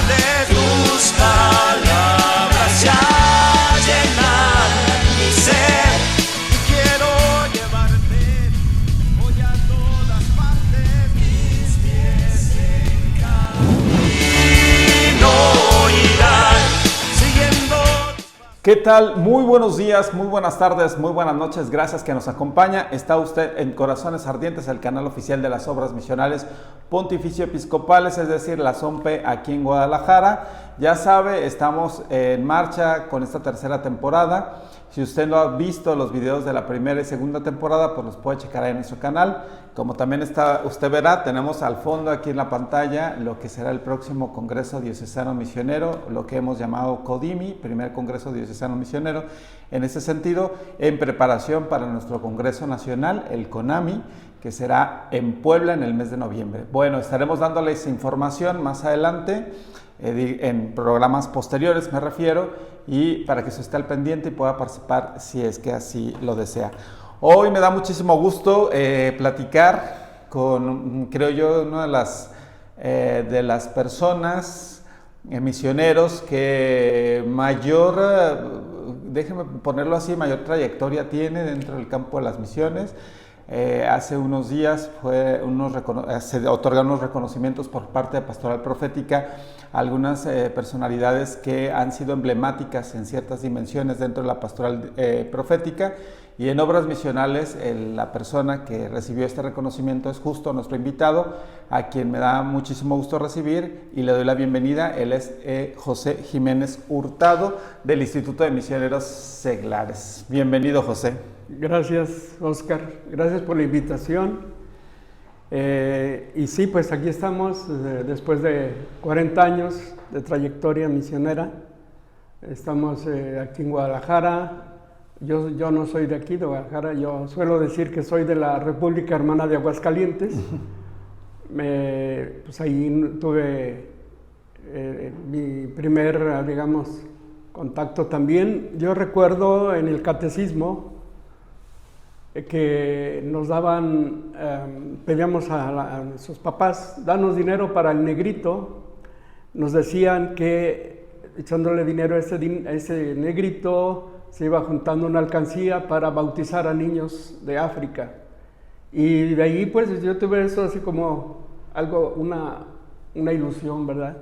de tus palabras ya llenan mi ser. Quiero llevarte hoy a todas partes. Mis pies en camino irán siguiendo. ¿Qué tal? Muy buenos días, muy buenas tardes, muy buenas noches. Gracias que nos acompaña. Está usted en Corazones Ardientes, el canal oficial de las Obras Misionales Pontificio Episcopales, es decir, la SOMPE aquí en Guadalajara. Ya sabe, estamos en marcha con esta tercera temporada. Si usted no ha visto los videos de la primera y segunda temporada, pues los puede checar ahí en nuestro canal. Como también usted verá, tenemos al fondo aquí en la pantalla lo que será el próximo Congreso Diocesano Misionero, lo que hemos llamado CODIMI, primer Congreso Diocesano Misionero. En ese sentido, en preparación para nuestro Congreso Nacional, el CONAMI, que será en Puebla en el mes de noviembre. Bueno, estaremos dándoles información más adelante, en programas posteriores me refiero, y para que se esté al pendiente y pueda participar si es que así lo desea. Hoy me da muchísimo gusto platicar con, creo yo, una de las personas, misioneros que déjeme ponerlo así, mayor trayectoria tiene dentro del campo de las misiones. Hace unos días se otorgaron unos reconocimientos por parte de Pastoral Profética a algunas personalidades que han sido emblemáticas en ciertas dimensiones dentro de la Pastoral Profética, y en Obras Misionales la persona que recibió este reconocimiento es justo nuestro invitado, a quien me da muchísimo gusto recibir y le doy la bienvenida. Él es José Jiménez Hurtado, del Instituto de Misioneros Seglares. Bienvenido, José. Gracias, Oscar. Gracias por la invitación. Y sí, pues aquí estamos después de 40 años de trayectoria misionera. Estamos aquí en Guadalajara. Yo no soy de aquí, de Guadalajara. Yo suelo decir que soy de la República Hermana de Aguascalientes. Pues ahí tuve mi primer, digamos, contacto también. Yo recuerdo en el catecismo que nos daban, pedíamos a sus papás, danos dinero para el negrito. Nos decían que echándole dinero a ese negrito se iba juntando una alcancía para bautizar a niños de África. Y de ahí pues yo tuve eso así como algo, una ilusión, ¿verdad?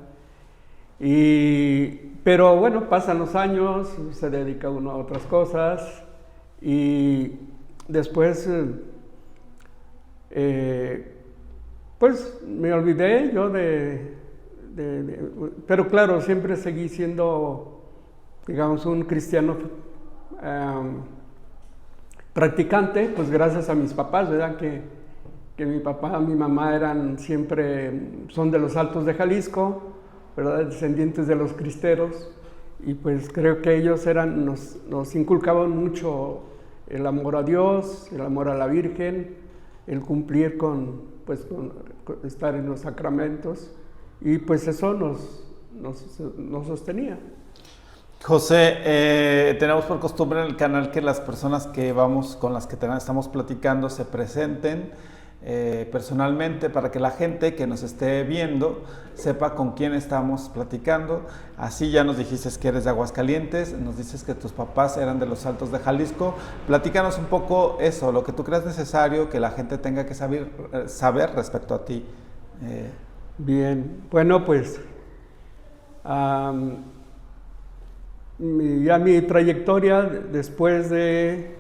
Pero bueno, pasan los años, se dedica uno a otras cosas, y después pues me olvidé yo pero claro, siempre seguí siendo, digamos, un cristiano practicante, pues gracias a mis papás, ¿verdad? Que mi papá y mi mamá son de los Altos de Jalisco, ¿verdad? Descendientes de los cristeros, y pues creo que ellos nos inculcaban mucho el amor a Dios, el amor a la Virgen, el cumplir con estar en los sacramentos, y pues eso nos sostenía. José, tenemos por costumbre en el canal que las personas con las que estamos platicando se presenten personalmente, para que la gente que nos esté viendo sepa con quién estamos platicando. Así ya nos dijiste que eres de Aguascalientes, nos dices que tus papás eran de los Altos de Jalisco. Platícanos un poco eso, lo que tú creas necesario que la gente tenga que saber respecto a ti. Bien, bueno, pues ya mi trayectoria después de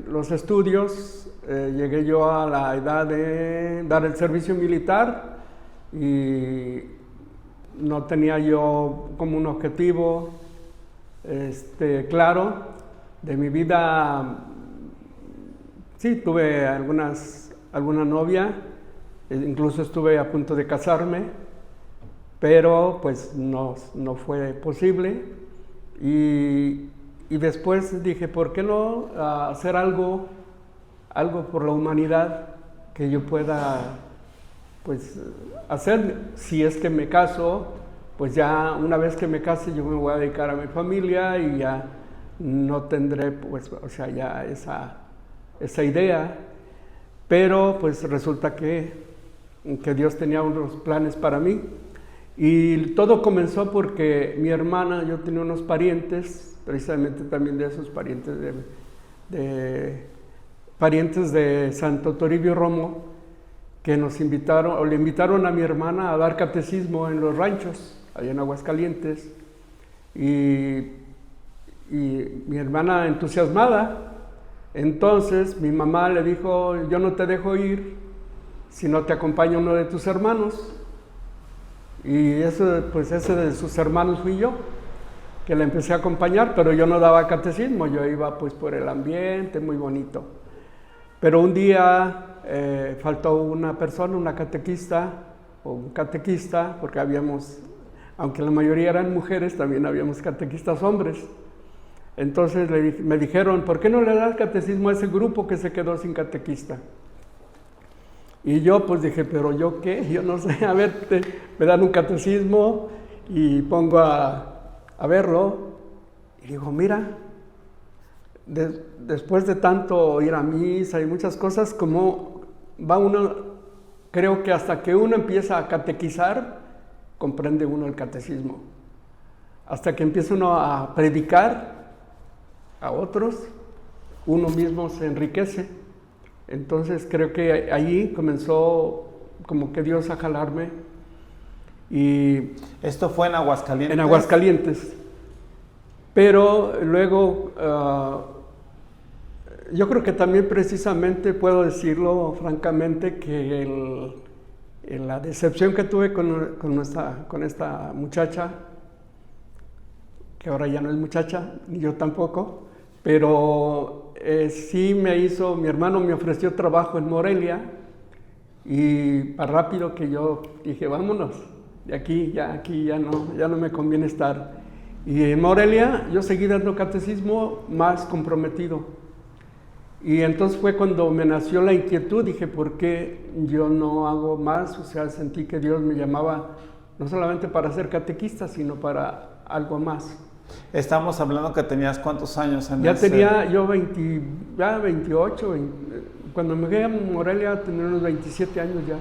los estudios, llegué yo a la edad de dar el servicio militar, y no tenía yo como un objetivo claro de mi vida. Sí, tuve alguna novia, incluso estuve a punto de casarme, pero pues no fue posible, y después dije, ¿por qué no hacer algo por la humanidad que yo pueda pues hacer? Si es que me caso, pues ya una vez que me case yo me voy a dedicar a mi familia y ya no tendré pues, o sea, ya esa idea, pero pues resulta que Dios tenía unos planes para mí. Y todo comenzó porque mi hermana, yo tenía unos parientes, precisamente también de esos parientes parientes de Santo Toribio Romo, que nos invitaron, o le invitaron a mi hermana a dar catecismo en los ranchos, allá en Aguascalientes. Y mi hermana entusiasmada, entonces mi mamá le dijo: yo no te dejo ir si no te acompaña uno de tus hermanos. Y eso, pues ese de sus hermanos fui yo, que la empecé a acompañar, pero yo no daba catecismo, yo iba pues por el ambiente, muy bonito. Pero un día faltó una persona, una catequista o un catequista, porque habíamos, aunque la mayoría eran mujeres, también habíamos catequistas hombres. Entonces me dijeron: ¿por qué no le das catecismo a ese grupo que se quedó sin catequista? Y yo pues dije: ¿pero yo qué? Yo no sé, a ver, me dan un catecismo y pongo a verlo, y digo: mira, después de tanto ir a misa y muchas cosas, como va uno, creo que hasta que uno empieza a catequizar, comprende uno el catecismo. Hasta que empieza uno a predicar a otros, uno mismo se enriquece. Entonces creo que allí comenzó como que Dios a jalarme. Y ¿esto fue en Aguascalientes? En Aguascalientes. Pero luego, yo creo que también precisamente puedo decirlo francamente que la decepción que tuve con esta muchacha, que ahora ya no es muchacha, ni yo tampoco, pero sí mi hermano me ofreció trabajo en Morelia, y para rápido que yo dije: vámonos, de aquí ya no me conviene estar. Y en Morelia yo seguí dando catecismo más comprometido. Y entonces fue cuando me nació la inquietud, dije: ¿por qué yo no hago más? O sea, sentí que Dios me llamaba no solamente para ser catequista, sino para algo más. Estamos hablando que tenías ¿cuántos años en Ya tenía yo 28, cuando me quedé a Morelia tenía unos 27 años ya.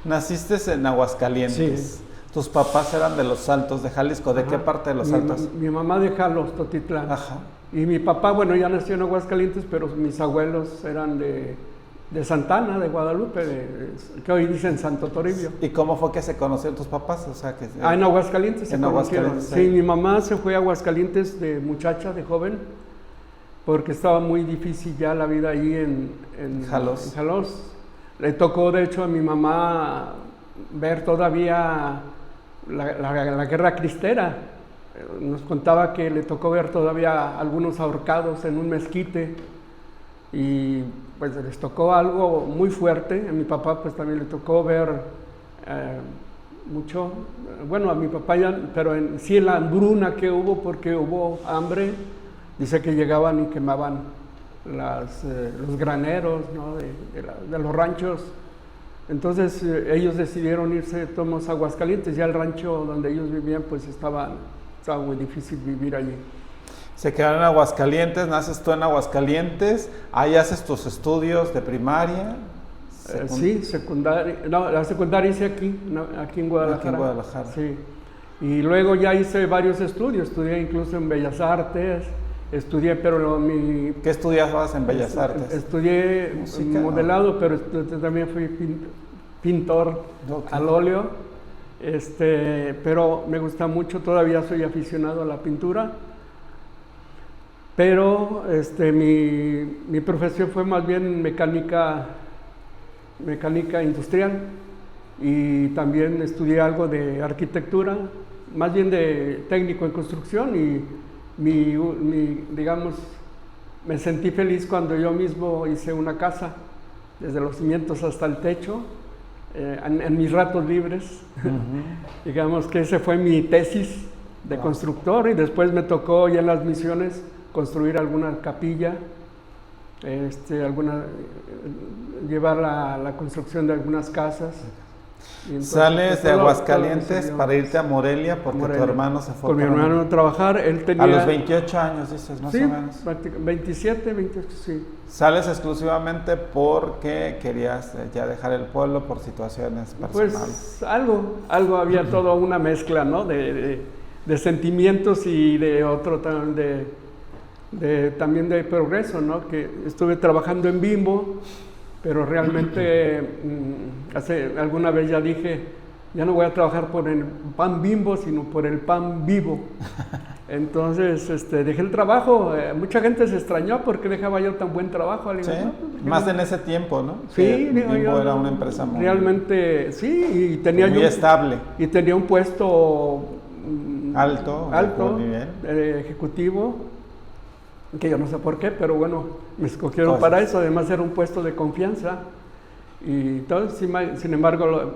Naciste en Aguascalientes. Sí. ¿Tus papás eran de Los Altos, de Jalisco? ¿De qué parte de Los Altos? Mi mamá de Jalos, Totitlán. Ajá. Y mi papá, bueno, ya nació en Aguascalientes, pero mis abuelos eran de Santana, de Guadalupe, que hoy dicen Santo Toribio. ¿Y cómo fue que se conocieron tus papás? O sea, que, en Aguascalientes en Aguascalientes. Sí, mi mamá se fue a Aguascalientes de muchacha, de joven, porque estaba muy difícil ya la vida ahí en Jalos. En Jalos. Le tocó, de hecho, a mi mamá ver todavía la guerra cristera. Nos contaba que le tocó ver todavía algunos ahorcados en un mezquite, y pues les tocó algo muy fuerte. A mi papá pues también le tocó ver mucho, bueno, a mi papá ya, pero sí la hambruna que hubo, porque hubo hambre. Dice que llegaban y quemaban los graneros, ¿no? de los ranchos. Entonces ellos decidieron irse todos a Aguascalientes. Ya el rancho donde ellos vivían pues estaba muy difícil vivir allí. Se quedaron en Aguascalientes, naces tú en Aguascalientes, ahí haces tus estudios de primaria. Sí, secundaria. No, la secundaria hice aquí en Guadalajara. Aquí en Guadalajara. Sí. Y luego ya hice varios estudios, estudié incluso en Bellas Artes, pero ¿Qué estudiabas en Bellas Artes? Estudié música, modelado, ¿no? Pero también fui pintor al óleo. Pero me gusta mucho, todavía soy aficionado a la pintura. Pero mi profesión fue más bien mecánica industrial, y también estudié algo de arquitectura, más bien de técnico en construcción, y digamos, me sentí feliz cuando yo mismo hice una casa, desde los cimientos hasta el techo, en mis ratos libres. Digamos que ese fue mi tesis de constructor, y después me tocó ya en las misiones construir alguna capilla, llevar la construcción de algunas casas. Y entonces, Sales pues, de todo Aguascalientes me sirvió. para irte a Morelia porque Morelia. tu hermano se fue Con mi para hermano a trabajar, él tenía... a los 28 años, dices, más sí, o menos. 27, 28, sí. Sales exclusivamente porque querías ya dejar el pueblo por situaciones personales. Pues algo había toda una mezcla, ¿no? De sentimientos y de otro también de progreso, ¿no? Que estuve trabajando en Bimbo, pero realmente alguna vez ya dije, ya no voy a trabajar por el pan Bimbo, sino por el pan vivo. Entonces dejé el trabajo. Mucha gente se extrañó porque dejaba yo tan buen trabajo. Sí, No, pues, más en ese tiempo, ¿no? Sí, Que digo Bimbo yo, era una empresa muy, realmente sí, y tenía muy yo estable, y tenía un puesto alto, muy bien. ejecutivo, que yo no sé por qué, pero bueno, me escogieron Pues, para eso. Además era un puesto de confianza y todo. Sin embargo,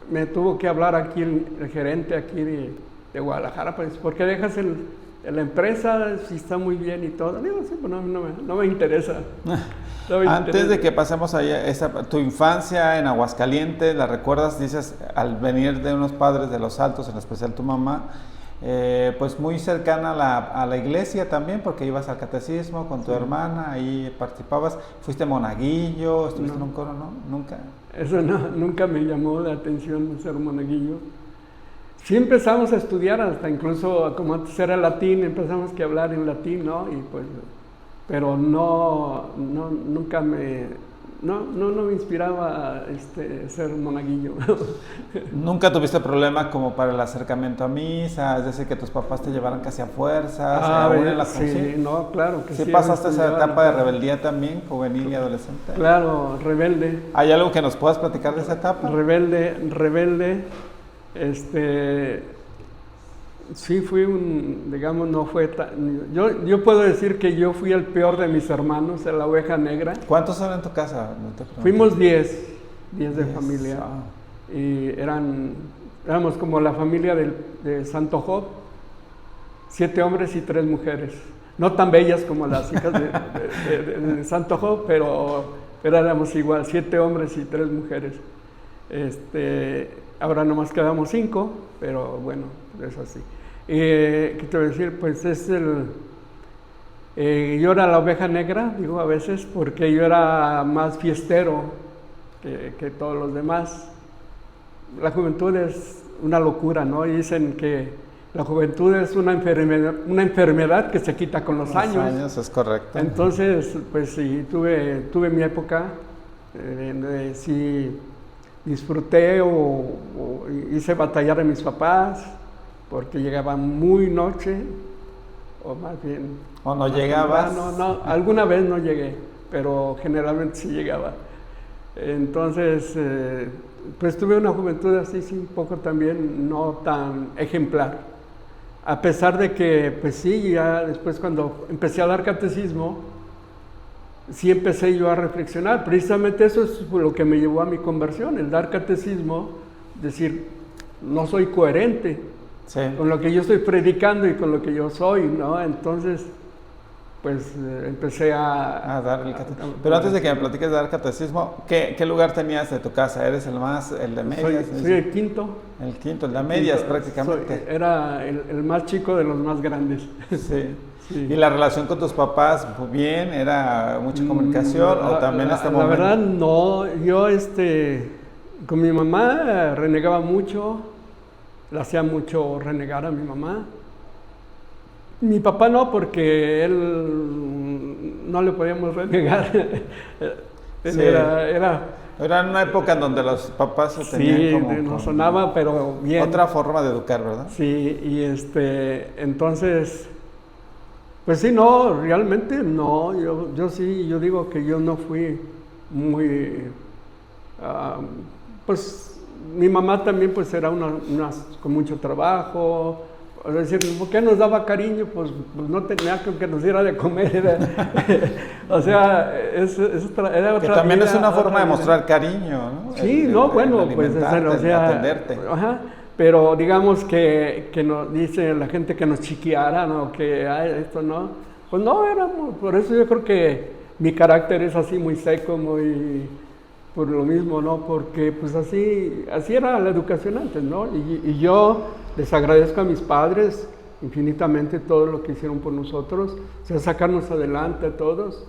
me tuvo que hablar aquí el gerente aquí de Guadalajara, pues, ¿por qué dejas la empresa si está muy bien y todo? Digo, sí, pues no me interesa. No me Antes interesa. de que pasemos allá, tu infancia en Aguascalientes, ¿la recuerdas? Dices, al venir de unos padres de Los Altos, en especial tu mamá, pues muy cercana a la iglesia también, porque ibas al catecismo con tu hermana, ahí participabas. ¿Fuiste monaguillo? ¿Estuviste en un coro? ¿No? ¿Nunca? Eso nunca me llamó la atención ser monaguillo. Sí empezamos a estudiar, hasta incluso como antes era latín, empezamos a hablar en latín, ¿no? Y pues, pero nunca me inspiraba ser monaguillo. ¿Nunca tuviste problema como para el acercamiento a misa? Es decir, que tus papás te llevaran casi a fuerzas. Sí, no, claro que sí. ¿Sí pasaste esa etapa de rebeldía también, juvenil y adolescente? Claro, rebelde. ¿Hay algo que nos puedas platicar de esa etapa? Rebelde. Sí fui digamos, no fue tan... Yo puedo decir que yo fui el peor de mis hermanos, la oveja negra. ¿Cuántos son en tu casa? No te pregunto. Fuimos 10 de familia. Ah. Y éramos como la familia de Santo Job, 7 hombres y 3 mujeres. No tan bellas como las hijas de Santo Job, pero éramos igual, 7 hombres y 3 mujeres. Ahora nomás quedamos 5, pero bueno, es así. ¿Qué te voy a decir? Pues yo era la oveja negra, digo a veces, porque yo era más fiestero que todos los demás. La juventud es una locura, ¿no? Y dicen que la juventud es una enfermedad que se quita con los años. Es correcto. Entonces, pues sí, tuve mi época, sí disfruté o hice batallar a mis papás porque llegaban muy noche, o más bien... ¿O no llegabas? No, alguna vez no llegué, pero generalmente sí llegaba. Entonces, pues tuve una juventud así, sí, un poco también no tan ejemplar. A pesar de que, pues sí, ya después cuando empecé a dar catecismo, sí empecé yo a reflexionar. Precisamente eso es lo que me llevó a mi conversión, el dar catecismo, decir, no soy coherente con lo que yo estoy predicando y con lo que yo soy, ¿no? Entonces, pues empecé a dar el catecismo. Pero antes de que me platiques de dar catecismo, ¿qué lugar tenías de tu casa? ¿Eres el de medias? Soy el quinto. El quinto, el de medias prácticamente. Era el más chico de los más grandes. Sí. Sí. ¿Y la relación con tus papás, bien? ¿Era mucha comunicación o también momento? La verdad no, yo con mi mamá renegaba mucho, le hacía mucho renegar a mi mamá. Mi papá no, porque él no le podíamos renegar. Él sí. Era una época en donde los papás se tenían como... nos sonaba, pero bien. Otra forma de educar, ¿verdad? Sí, y entonces... Pues sí, no, realmente no, yo digo que yo no fui muy, pues mi mamá también pues era con mucho trabajo, es decir, ¿por qué nos daba cariño? Pues no tenía que nos diera de comer, o sea, era otra que también vida, es una forma de mostrar cariño, ¿no? Sí, pues o sea, atenderte. Ajá. Pero digamos que nos dice la gente que nos chiqueara, ¿no? Que esto no. Pues no, por eso yo creo que mi carácter es así muy seco, muy por lo mismo, ¿no? Porque pues así era la educación antes, ¿no? Y yo les agradezco a mis padres infinitamente todo lo que hicieron por nosotros, o sea, sacarnos adelante a todos.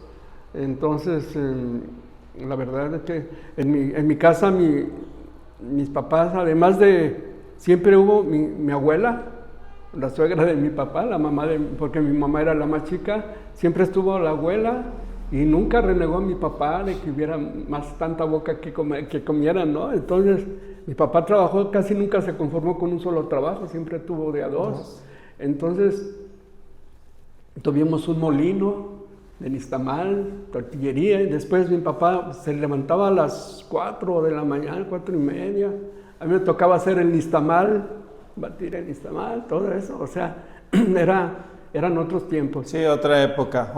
Entonces, la verdad es que en mi casa mis papás, además de, siempre hubo mi abuela, la suegra de mi papá, la mamá porque mi mamá era la más chica, siempre estuvo la abuela y nunca renegó a mi papá de que hubiera más tanta boca que comieran, ¿no? Entonces, mi papá trabajó, casi nunca se conformó con un solo trabajo, siempre tuvo de a dos. Entonces, tuvimos un molino de nixtamal, tortillería, y después mi papá se levantaba a las 4 de la mañana, 4:30. A mí me tocaba hacer el nixtamal, batir el nixtamal, todo eso, o sea, eran otros tiempos. Sí, otra época.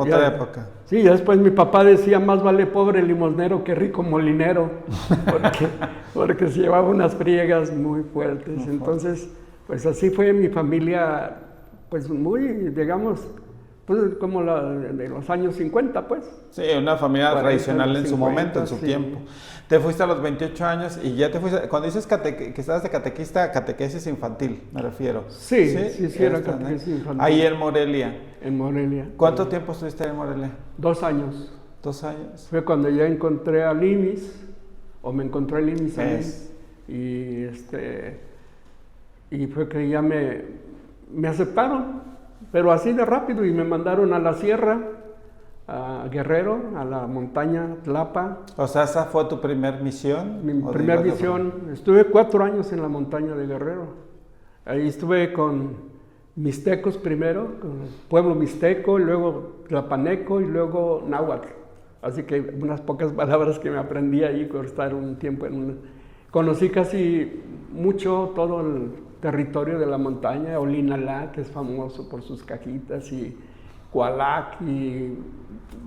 Sí, después mi papá decía, más vale pobre limosnero que rico molinero, porque se llevaba unas friegas muy fuertes. Entonces, pues así fue mi familia, pues muy, digamos, pues como la de los años 50, pues. Sí, una familia 40, tradicional en 50, su momento, en su sí. tiempo. Te fuiste a los 28 años y ya te fuiste, cuando dices que estabas de catequista, catequesis infantil, me refiero. Sí, era catequesis infantil. Ahí en Morelia. En Morelia. ¿Cuánto tiempo estuviste en Morelia? 2 años. 2 años. Fue cuando ya encontré a Limis, o me encontré a Limis a mí, y fue que ya me aceptaron, pero así de rápido, y me mandaron a la sierra, a Guerrero, a la montaña Tlapa. O sea, ¿esa fue tu primer misión? Mi primer misión, estuve 4 años en la montaña de Guerrero. Ahí estuve con mixtecos primero, con el pueblo mixteco, y luego tlapaneco y luego náhuatl. Así que unas pocas palabras que me aprendí ahí por estar un tiempo Conocí casi mucho todo el territorio de la montaña, Olinalá, que es famoso por sus cajitas, y Cualac, y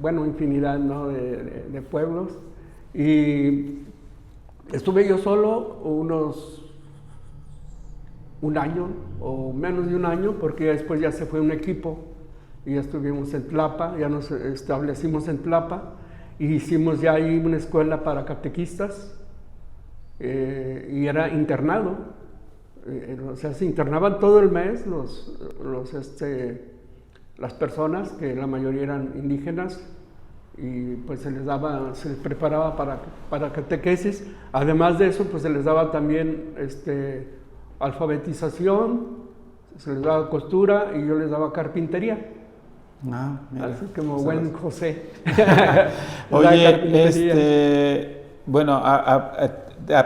bueno, infinidad, ¿no? de pueblos. Y estuve yo solo un año o menos de un año, porque después ya se fue un equipo y ya estuvimos en Tlapa, ya nos establecimos en Tlapa y hicimos ya ahí una escuela para catequistas y era internado, o sea, se internaban todo el mes las personas, que la mayoría eran indígenas, y pues se les preparaba para catequesis. Además de eso, pues se les daba también alfabetización, se les daba costura y yo les daba carpintería. Ah, mira. Así como buen José. Oye, bueno,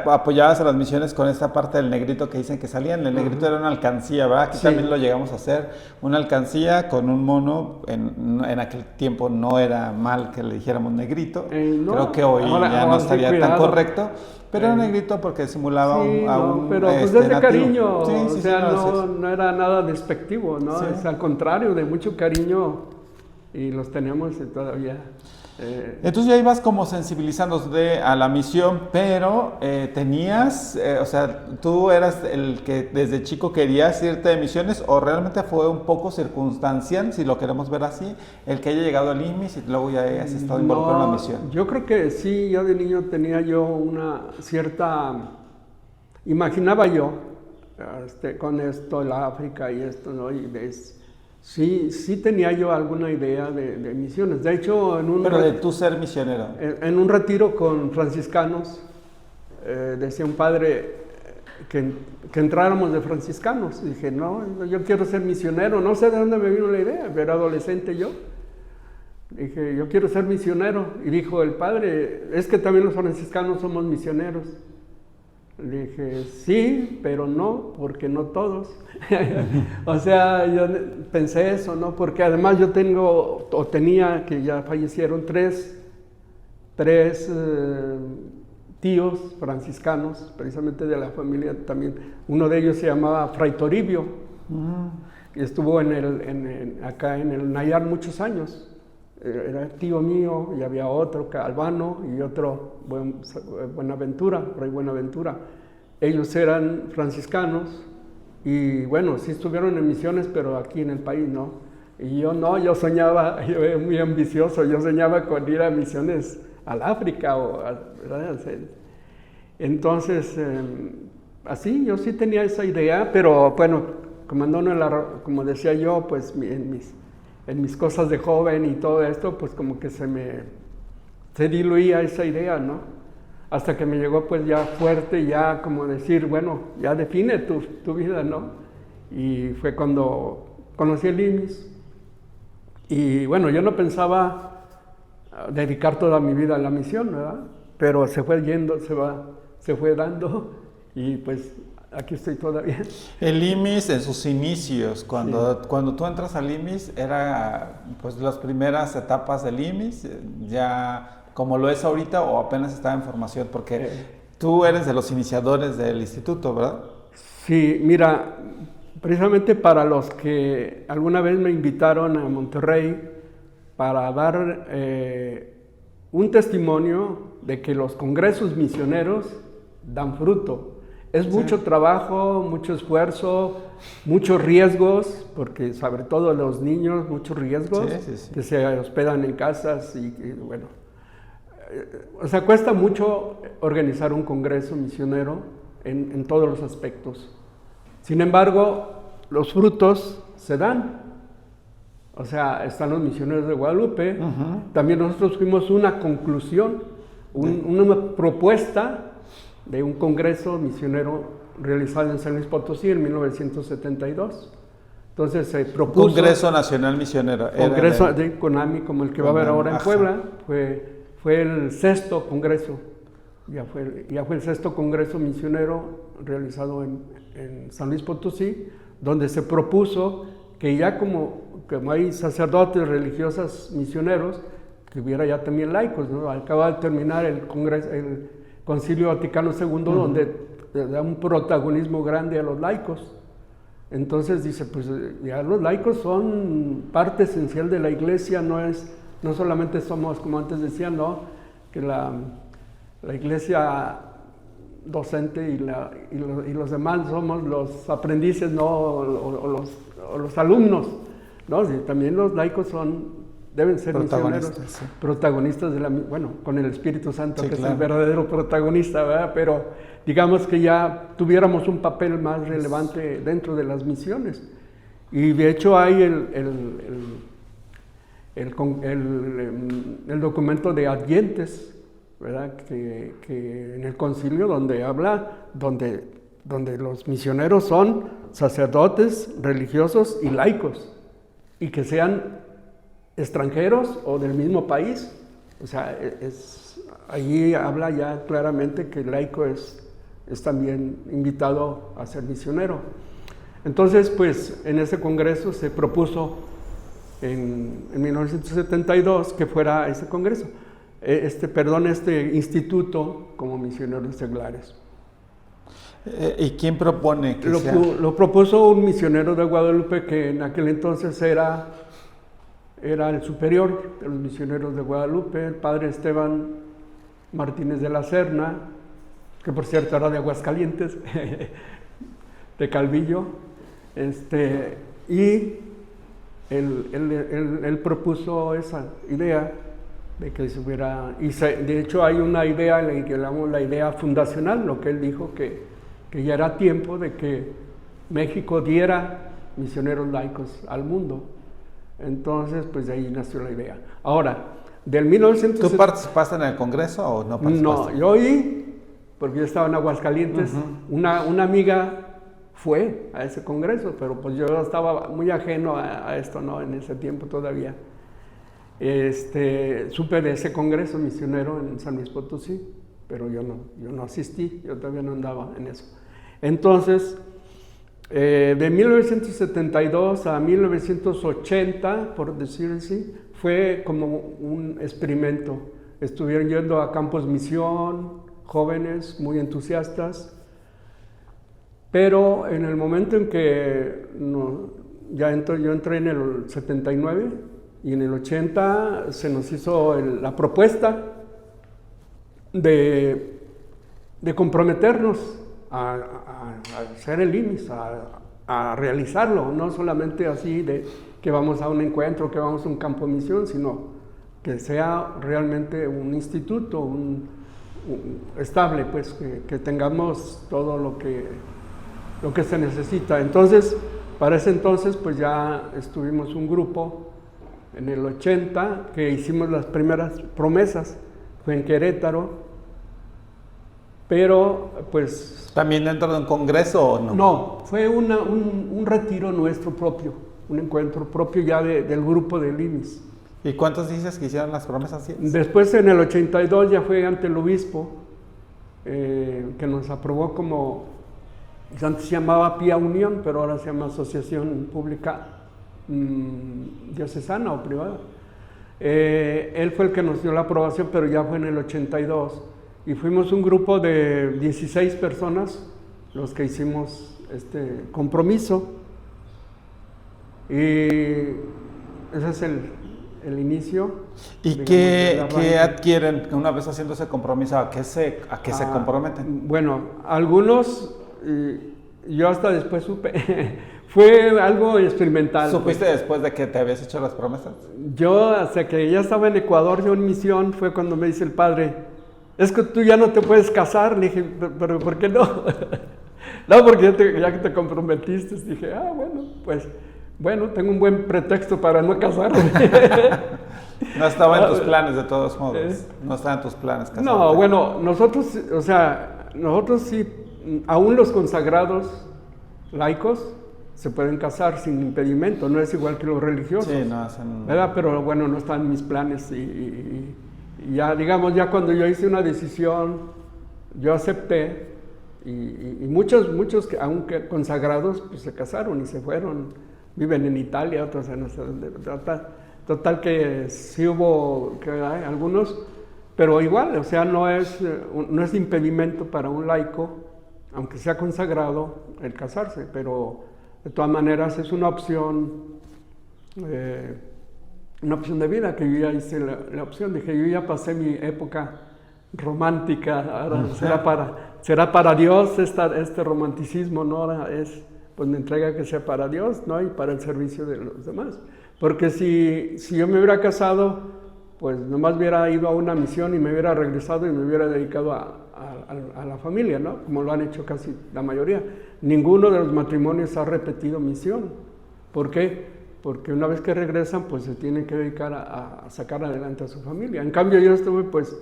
apoyabas a las misiones con esta parte del negrito que dicen que salían. El negrito era una alcancía, ¿verdad? Aquí también lo llegamos a hacer. Una alcancía con un mono. En aquel tiempo no era mal que le dijéramos negrito. No, creo que hoy ya no estaría tan correcto. Pero era negrito porque simulaba un pero pues es de nativo. Cariño, o sea, no era nada despectivo, ¿no? Sí. Es al contrario, de mucho cariño, y los tenemos todavía. Entonces ya ibas como sensibilizándote a la misión, pero tenías, o sea, ¿tú eras el que desde chico querías irte de misiones o realmente fue un poco circunstancial, si lo queremos ver así, el que haya llegado al IMSS y luego ya hayas estado involucrado en la misión? Yo creo que sí, yo de niño tenía yo una cierta, imaginaba yo, con esto, el África y esto, ¿no? Y sí tenía yo alguna idea de misiones. De hecho, pero de tu ser misionero. En un retiro con franciscanos, decía un padre que entráramos de franciscanos. Dije, no, yo quiero ser misionero. No sé de dónde me vino la idea, pero era adolescente yo. Dije, yo quiero ser misionero. Y dijo el padre, es que también los franciscanos somos misioneros. Le dije, sí, pero no, porque no todos. O sea, yo pensé eso, ¿no? Porque además yo tenía, que ya fallecieron, tres tíos franciscanos, precisamente de la familia también. Uno de ellos se llamaba Fray Toribio, y estuvo acá en el Nayar muchos años. Era tío mío, y había otro, Albano, y otro, Buenaventura, Fray Buenaventura. Ellos eran franciscanos, y bueno, sí estuvieron en misiones, pero aquí en el país no. Y yo no, yo soñaba, yo era muy ambicioso, yo soñaba con ir a misiones al África, ¿verdad? Entonces, así, yo sí tenía esa idea, pero bueno, como decía yo, pues en mis cosas de joven y todo esto, pues como que se diluía esa idea, ¿no? Hasta que me llegó pues ya fuerte, ya como decir, bueno, ya define tu vida, ¿no? Y fue cuando conocí el IMSS. Y bueno, yo no pensaba dedicar toda mi vida a la misión, ¿verdad? Pero se fue yendo, se fue dando y pues aquí estoy todavía. El IMSS en sus inicios, cuando tú entras al IMSS, era pues las primeras etapas del IMSS, ya como lo es ahorita o apenas estaba en formación, porque tú eres de los iniciadores del instituto, ¿verdad? Sí, mira, precisamente para los que alguna vez me invitaron a Monterrey para dar un testimonio de que los congresos misioneros dan fruto. Es mucho trabajo, mucho esfuerzo, muchos riesgos, porque sobre todo los niños, muchos riesgos, que se hospedan en casas y bueno. O sea, cuesta mucho organizar un congreso misionero en todos los aspectos. Sin embargo, los frutos se dan. O sea, están los misioneros de Guadalupe. También nosotros fuimos una conclusión, una propuesta de un congreso misionero realizado en San Luis Potosí en 1972. Entonces se propuso... Congreso Nacional Misionero. Congreso de CONAMI, como el que va a haber ahora en Puebla. Fue el 6º congreso. Ya fue el 6º congreso misionero realizado en San Luis Potosí, donde se propuso que ya como hay sacerdotes, religiosas, misioneros, que hubiera ya también laicos, ¿no? Acaba de terminar el Concilio Vaticano II, donde da un protagonismo grande a los laicos. Entonces dice, pues ya los laicos son parte esencial de la iglesia, no solamente somos, como antes decían, ¿no? Que la iglesia docente y los demás somos los aprendices, ¿no? O los alumnos, ¿no? Sí, también los laicos deben ser misioneros, protagonistas con el Espíritu Santo, que es el verdadero protagonista, ¿verdad? Pero digamos que ya tuviéramos un papel más relevante dentro de las misiones. Y de hecho hay el documento de Adyentes, ¿verdad? Que en el concilio donde habla, donde los misioneros son sacerdotes, religiosos y laicos, y que sean extranjeros o del mismo país. O sea, allí habla ya claramente que el laico es también invitado a ser misionero. Entonces, pues, en ese congreso se propuso en 1972 que fuera ese congreso, este instituto como misioneros seglares. ¿Y quién propone que sea? Lo propuso un misionero de Guadalupe que en aquel entonces era el superior de los misioneros de Guadalupe, el padre Esteban Martínez de la Serna, que por cierto era de Aguascalientes, de Calvillo, y él propuso esa idea de que se hubiera, de hecho hay una idea que llamamos la idea fundacional, lo que él dijo que ya era tiempo de que México diera misioneros laicos al mundo. Entonces, pues de ahí nació la idea. Ahora, del 1970... ¿Tú participaste en el congreso o no participaste? No, yo oí, porque yo estaba en Aguascalientes, una amiga fue a ese congreso, pero pues yo estaba muy ajeno a esto, ¿no? En ese tiempo todavía. Supe de ese congreso misionero en San Luis Potosí, pero yo no asistí, yo todavía no andaba en eso. Entonces, de 1972 a 1980, por decir así, fue como un experimento. Estuvieron yendo a campos misión, jóvenes muy entusiastas, pero en el momento en que yo entré en el 79 y en el 80 se nos hizo la propuesta de comprometernos a hacer el IMSS, a realizarlo, no solamente así de que vamos a un encuentro, que vamos a un campo de misión, sino que sea realmente un instituto, estable, pues, que tengamos todo lo que se necesita. Entonces, para ese entonces, pues ya estuvimos un grupo en el 80 que hicimos las primeras promesas, fue en Querétaro, pero pues... ¿También dentro de un congreso o no? No, fue un retiro nuestro propio, un encuentro propio ya del grupo de IMIS. ¿Y cuántos dices que hicieron las promesas? Después en el 82 ya fue ante el obispo, que nos aprobó como, antes se llamaba Pía Unión, pero ahora se llama Asociación Pública Diocesana o Privada. Él fue el que nos dio la aprobación, pero ya fue en el 82. Y fuimos un grupo de 16 personas los que hicimos este compromiso. Y ese es el inicio. ¿Y qué adquieren una vez haciendo ese compromiso? ¿A qué se comprometen? Bueno, algunos, yo hasta después supe, fue algo experimental. ¿Supiste después de que te habías hecho las promesas? Yo, hasta que ya estaba en Ecuador, yo en misión, fue cuando me dice el padre, es que tú ya no te puedes casar. Le dije, ¿pero por qué no? No, porque ya que te comprometiste. Dije, bueno, pues... Bueno, tengo un buen pretexto para no casarme. No estaba en tus planes de todos modos. No estaba en tus planes casarte. No, bueno, nosotros sí, aún los consagrados laicos se pueden casar sin impedimento, no es igual que los religiosos. Sí, no hacen... ¿verdad? Pero bueno, no están en mis planes y ya, digamos, ya cuando yo hice una decisión, yo acepté y muchos que aunque consagrados, pues se casaron y se fueron. Viven en Italia, otros en total que sí hubo que hay algunos, pero igual, o sea, no es impedimento para un laico, aunque sea consagrado, el casarse, pero de todas maneras es una opción de vida, que yo ya hice la opción, dije, yo ya pasé mi época romántica, ahora será para Dios este romanticismo, ¿no? Ahora es... pues me entrega que sea para Dios, ¿no? Y para el servicio de los demás. Porque si yo me hubiera casado, pues nomás hubiera ido a una misión y me hubiera regresado y me hubiera dedicado a la familia, ¿no? Como lo han hecho casi la mayoría. Ninguno de los matrimonios ha repetido misión. ¿Por qué? Porque una vez que regresan, pues se tienen que dedicar a sacar adelante a su familia. En cambio, yo estuve, pues,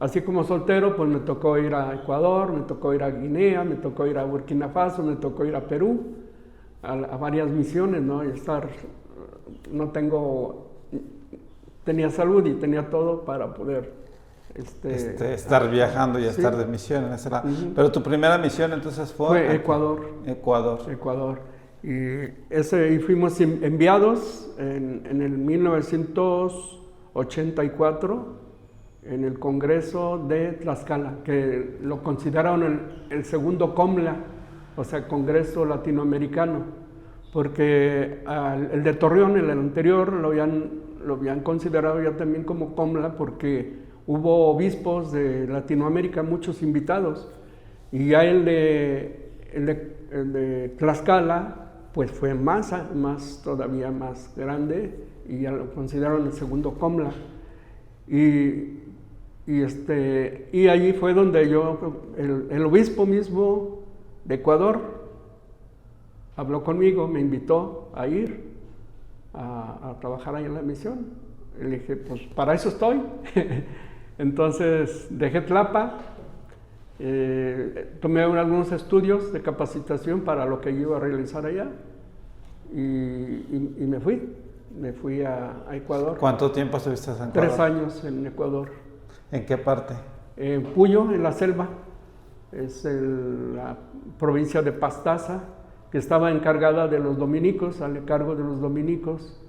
así como soltero, pues me tocó ir a Ecuador, me tocó ir a Guinea, me tocó ir a Burkina Faso, me tocó ir a Perú, a varias misiones, ¿no? Y tenía salud y tenía todo para poder estar viajando y estar de misión en ese lado. Pero tu primera misión entonces fue Ecuador. Ecuador. Y fuimos enviados en el 1984 en el Congreso de Tlaxcala, que lo consideraron el segundo COMLA, o sea, Congreso Latinoamericano, porque el de Torreón, el anterior, lo habían considerado ya también como COMLA, porque hubo obispos de Latinoamérica, muchos invitados, y ya el de Tlaxcala, pues fue todavía más grande, y ya lo consideraron el segundo COMLA. Y allí fue donde el obispo mismo de Ecuador habló conmigo, me invitó a ir a trabajar ahí en la misión. Y le dije, pues para eso estoy. Entonces dejé Tlapa, tomé algunos estudios de capacitación para lo que yo iba a realizar allá y me fui a Ecuador. ¿Cuánto tiempo estuviste en Ecuador? 3 años en Ecuador. ¿En qué parte? En Puyo, en la selva, es la provincia de Pastaza, que estaba encargada de los dominicos, al cargo de los dominicos.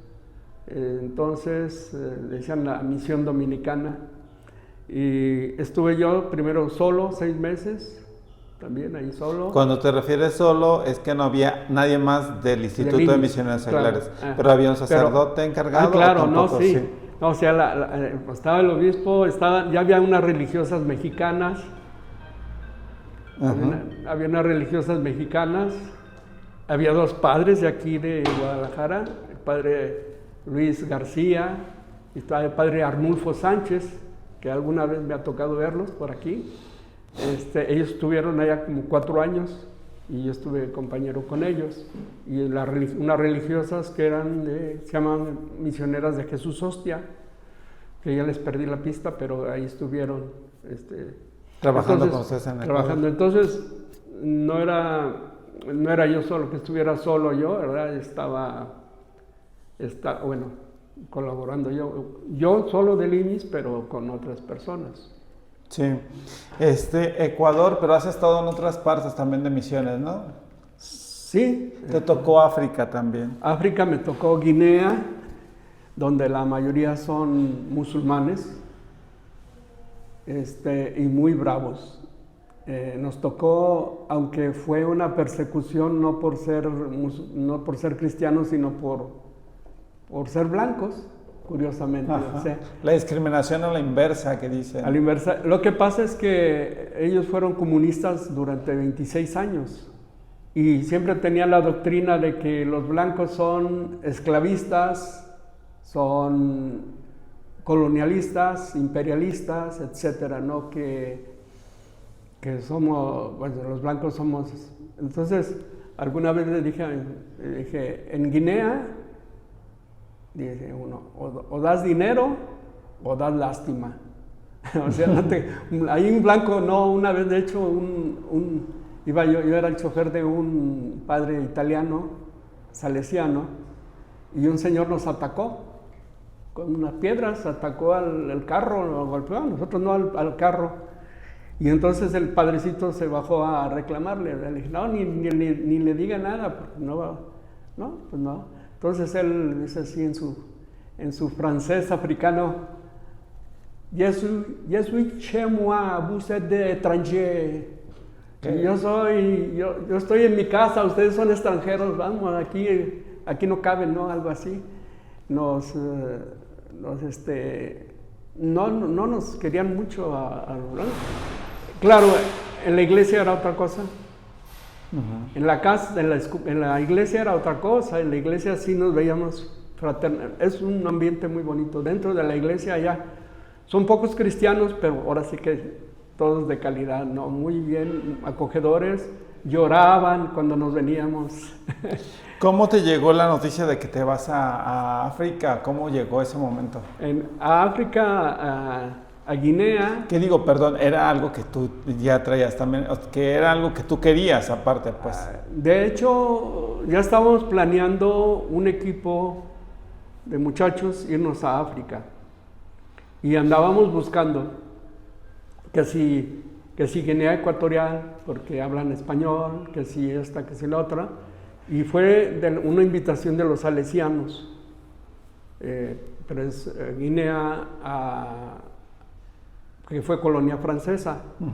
Entonces, decían la misión dominicana. Y estuve yo primero solo, 6 meses, también ahí solo. Cuando te refieres solo, es que no había nadie más del Instituto de Misioneros Seglares, claro. Pero había un sacerdote encargado. Claro, no, sí. No, o sea, estaba el obispo, ya había unas religiosas mexicanas, había unas religiosas mexicanas, había 2 padres de aquí de Guadalajara, el padre Luis García y está el padre Arnulfo Sánchez, que alguna vez me ha tocado verlos por aquí. Ellos estuvieron allá como 4 años y yo estuve compañero con ellos. Y unas religiosas que se llaman Misioneras de Jesús Hostia, que ya les perdí la pista, pero ahí estuvieron Trabajando con ustedes en el trabajando. Entonces, no era yo solo, que estuviera solo yo, ¿verdad? Estaba colaborando yo solo del IMIS, pero con otras personas. Sí. Ecuador, pero has estado en otras partes también de misiones, ¿no? Sí. Te tocó África también. África me tocó Guinea, donde la mayoría son musulmanes, y muy bravos. Nos tocó, aunque fue una persecución no por ser cristianos, sino por ser blancos, curiosamente. O sea, la discriminación a la inversa que dicen. A la inversa. Lo que pasa es que ellos fueron comunistas durante 26 años y siempre tenían la doctrina de que los blancos son esclavistas, son colonialistas, imperialistas, etcétera, ¿no? Que somos, bueno, los blancos somos. Entonces, alguna vez le dije, en Guinea, dice uno, o das dinero o das lástima. O sea, hay un blanco, no, una vez de hecho, yo era el chofer de un padre italiano, salesiano, y un señor nos atacó con unas piedras, atacó al carro, lo golpeó, nosotros no al carro. Y entonces el padrecito se bajó a reclamarle, le dije, no, ni le diga nada, porque pues no. Entonces él dice así en su francés africano, Je suis chez moi, vous êtes des étrangers. Yo estoy en mi casa, ustedes son extranjeros, vamos, aquí no caben, ¿no? Algo así. No nos querían mucho a los blancos. Claro, en la iglesia era otra cosa. Uh-huh. En la iglesia era otra cosa. En la iglesia sí nos veíamos fraternal. Es un ambiente muy bonito. Dentro de la iglesia allá son pocos cristianos, pero ahora sí que todos de calidad, ¿no? Muy bien, acogedores. Lloraban cuando nos veníamos. ¿Cómo te llegó la noticia de que te vas a África? ¿Cómo llegó ese momento? A África, a Guinea. ¿Qué digo? Perdón, era algo que tú ya traías también, que era algo que tú querías aparte, pues. De hecho, ya estábamos planeando un equipo de muchachos irnos a África. Y andábamos buscando que si Guinea Ecuatorial, porque hablan español, que si esta, que si la otra. Y fue una invitación de los salesianos, pero es Guinea, que fue colonia francesa. Uh-huh.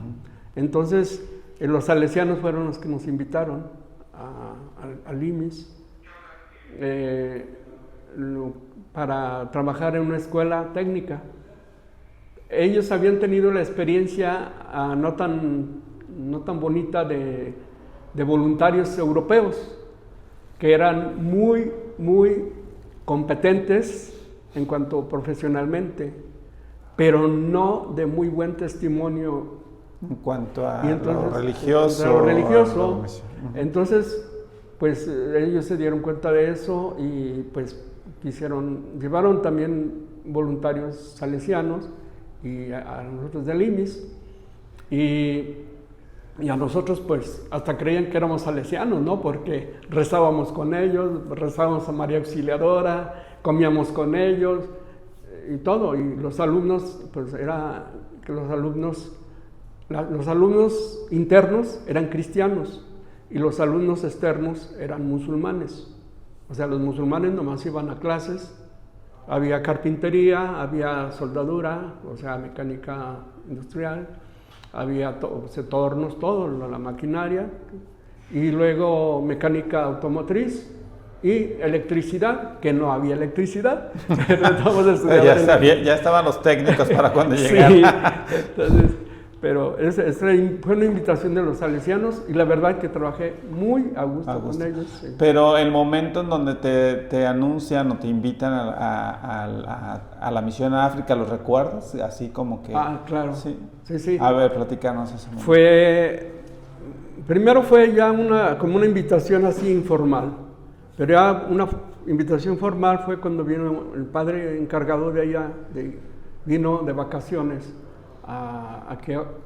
Entonces, los salesianos fueron los que nos invitaron al IMIS para trabajar en una escuela técnica. Ellos habían tenido la experiencia no tan bonita de voluntarios europeos, que eran muy, muy competentes en cuanto profesionalmente, pero no de muy buen testimonio en cuanto a lo religioso. Entonces, pues ellos se dieron cuenta de eso y pues llevaron también voluntarios salesianos y a nosotros del IMIS y a nosotros pues hasta creían que éramos salesianos, ¿no? Porque rezábamos con ellos, rezábamos a María Auxiliadora, comíamos con ellos y todo. Y los alumnos, pues era que los alumnos internos eran cristianos y los alumnos externos eran musulmanes. O sea, los musulmanes nomás iban a clases, había carpintería, había soldadura, o sea, mecánica industrial, había tornos, todo, la maquinaria, y luego mecánica automotriz y electricidad, que no había electricidad, pero ya estaban los técnicos para cuando llegaron. Sí, entonces, Pero fue una invitación de los salesianos y la verdad que trabajé muy a gusto con ellos. Sí. Pero el momento en donde te anuncian o te invitan a la misión a África, ¿lo recuerdas? Así como que... Ah, claro. Sí. Sí. A ver, platícanos ese momento. Primero fue ya como una invitación así informal, pero ya una invitación formal fue cuando vino el padre encargado de allá, vino de vacaciones.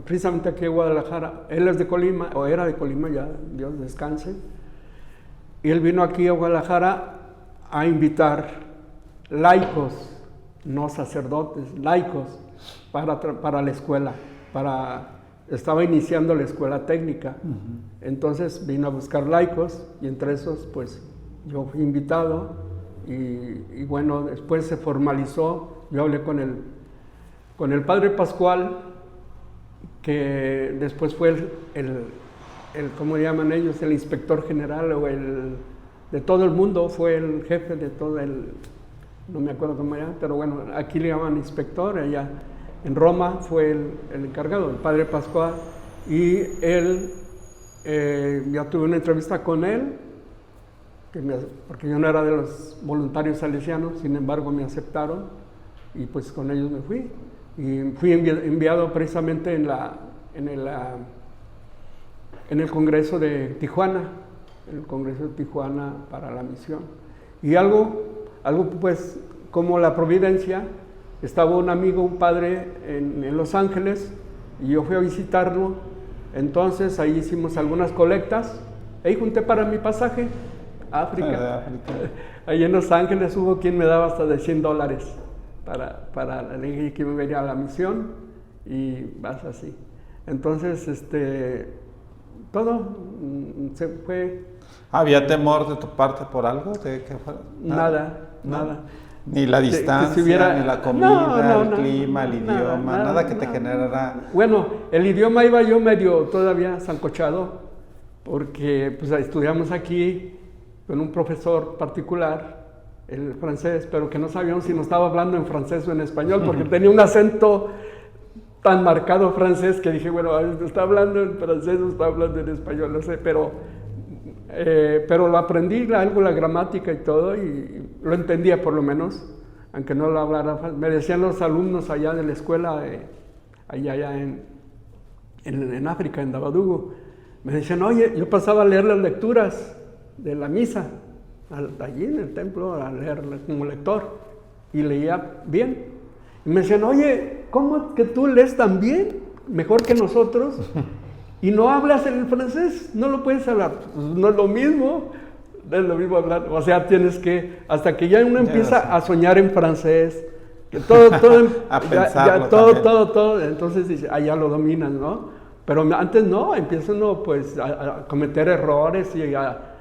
Precisamente aquí a Guadalajara. Él es de Colima, o era de Colima, ya Dios descanse, y él vino aquí a Guadalajara a invitar laicos, no sacerdotes, laicos para la escuela, estaba iniciando la escuela técnica. Entonces vino a buscar laicos y entre esos pues yo fui invitado y bueno, después se formalizó. Yo hablé con el padre Pascual, que después fue ¿cómo llaman ellos? El inspector general o de todo el mundo, fue el jefe de todo no me acuerdo cómo era, pero bueno, aquí le llaman inspector, allá en Roma fue el encargado, el padre Pascual, y él, ya tuve una entrevista con él, porque yo no era de los voluntarios salesianos, sin embargo me aceptaron, y pues con ellos me fui. Y fui enviado precisamente en el Congreso de Tijuana, para la misión. Y algo pues como la providencia, estaba un amigo, un padre en Los Ángeles, y yo fui a visitarlo. Entonces ahí hicimos algunas colectas, ahí junté para mi pasaje a África. Ahí en Los Ángeles hubo quien me daba hasta de $100 para elegir que me venía a la misión, y vas así. Entonces, todo se fue. ¿Había temor de tu parte por algo? Nada. Ni la distancia, ni la comida, el clima, el idioma, nada que te generara... Bueno, el idioma iba yo medio todavía sancochado, porque pues estudiamos aquí con un profesor particular, el francés, pero que no sabíamos si nos estaba hablando en francés o en español, porque tenía un acento tan marcado francés que dije, bueno, ¿está hablando en francés o está hablando en español? No sé, pero lo aprendí, algo la gramática y todo, y lo entendía por lo menos, aunque no lo hablara. Me decían los alumnos allá de la escuela, allá en África, en Davadugu, me decían, oye, yo pasaba a leer las lecturas de la misa, allí en el templo, a leerlas como lector, y leía bien. Y me decían, oye, ¿cómo que tú lees tan bien? Mejor que nosotros. Y no hablas el francés, no lo puedes hablar. Pues no es lo mismo hablar. O sea, tienes que, hasta que ya uno empieza a soñar en francés, que todo, a pensarlo todo, entonces dice, ya lo dominas, ¿no? Pero antes no, empieza uno pues a cometer errores y a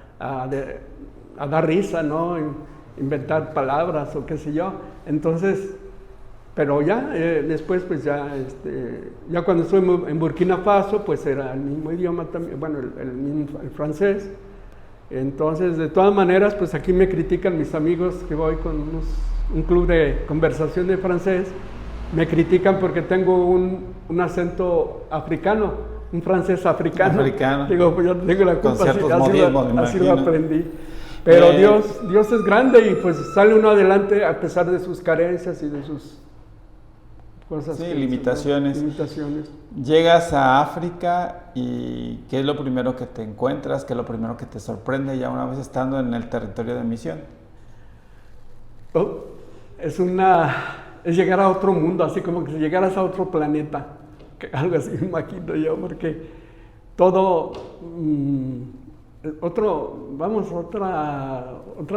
dar risa, ¿no? Inventar palabras o qué sé yo. Entonces, pero ya después pues ya cuando estuve en Burkina Faso pues era el mismo idioma también, bueno, el francés. Entonces, de todas maneras, pues aquí me critican mis amigos que voy con un club de conversación de francés, me critican porque tengo un acento africano, un francés africano. Digo, pues yo tengo la culpa, así lo aprendí. Pero Dios es grande y pues sale uno adelante a pesar de sus carencias y de sus cosas. Sí, limitaciones. Llegas a África y ¿qué es lo primero que te encuentras? ¿Qué es lo primero que te sorprende ya una vez estando en el territorio de misión? Es llegar a otro mundo, así como que si llegaras a otro planeta, algo así me imagino yo, porque todo, otra